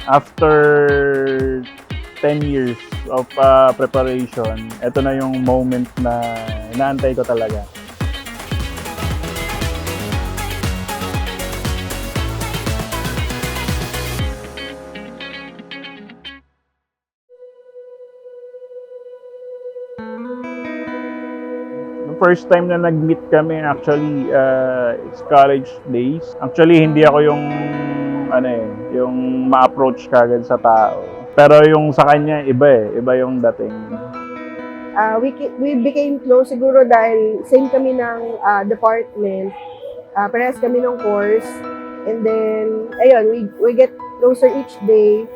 After 10 years of preparation, ito na yung moment na inaantay ko talaga. First time na nag-meet kami, actually, it's college days. Actually, hindi ako yung yung ma-approach kagad sa tao. Pero yung sa kanya, iba yung dating. We became close siguro dahil same kami ng department. Parehas kami ng course. And then, ayun, we get closer each day.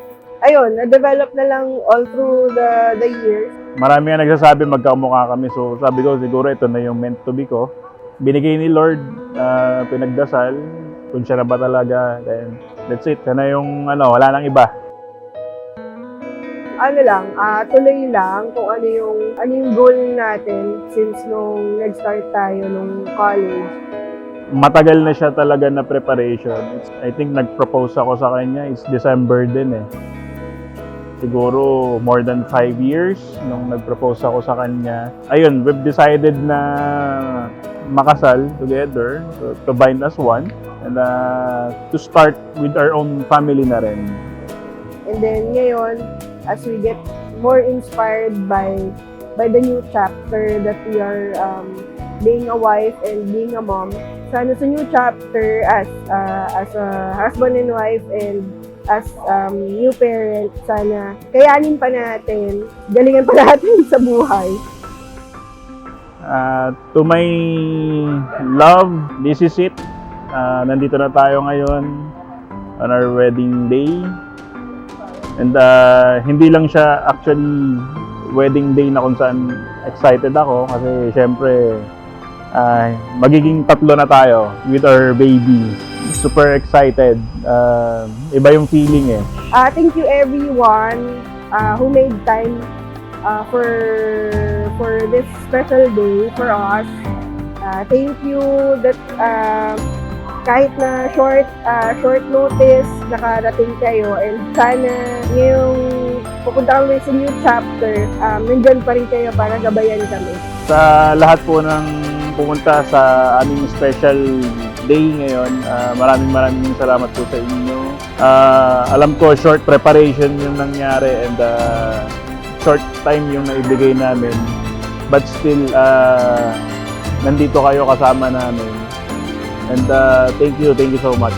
Ayun, na-develop na lang all through the years. Marami nga nagsasabi magkamukha kami. So sabi ko, siguro ito na yung meant to be ko. Binigay ni Lord, pinagdasal, kung siya na ba talaga. Then, that's it. Sana yung wala nang iba. Tuloy lang kung ano yung goal natin since nung nag-start tayo nung college. Matagal na siya talaga na preparation. I think nag-propose ako sa kanya is December din eh. Siguro more than 5 years nung nag-propose ako sa kanya. Ayun, we've decided na makasal together, to bind as one, and to start with our own family na rin. And then ngayon, as we get more inspired by the new chapter that we are being a wife and being a mom, sana sa new chapter as a husband and wife and as new parent, sana kayanin pa natin, galingan pa natin sa buhay. To my love, this is it. Nandito na tayo ngayon on our wedding day. And hindi lang siya actually wedding day na kung saan excited ako kasi syempre magiging tatlo na tayo with our baby. Super excited. Iba yung feeling eh. Thank you everyone who made time for this special day for us. Thank you that kahit na short notice nakarating kayo, and sana ngayong pupunta kami sa new chapter, nandyan pa rin kayo para gabayan kami. Sa lahat po ng pumunta sa aming special day ngayon, maraming salamat po sa inyo. Alam ko short preparation yung nangyari and short time yung naibigay namin, but still nandito kayo kasama namin, and thank you so much.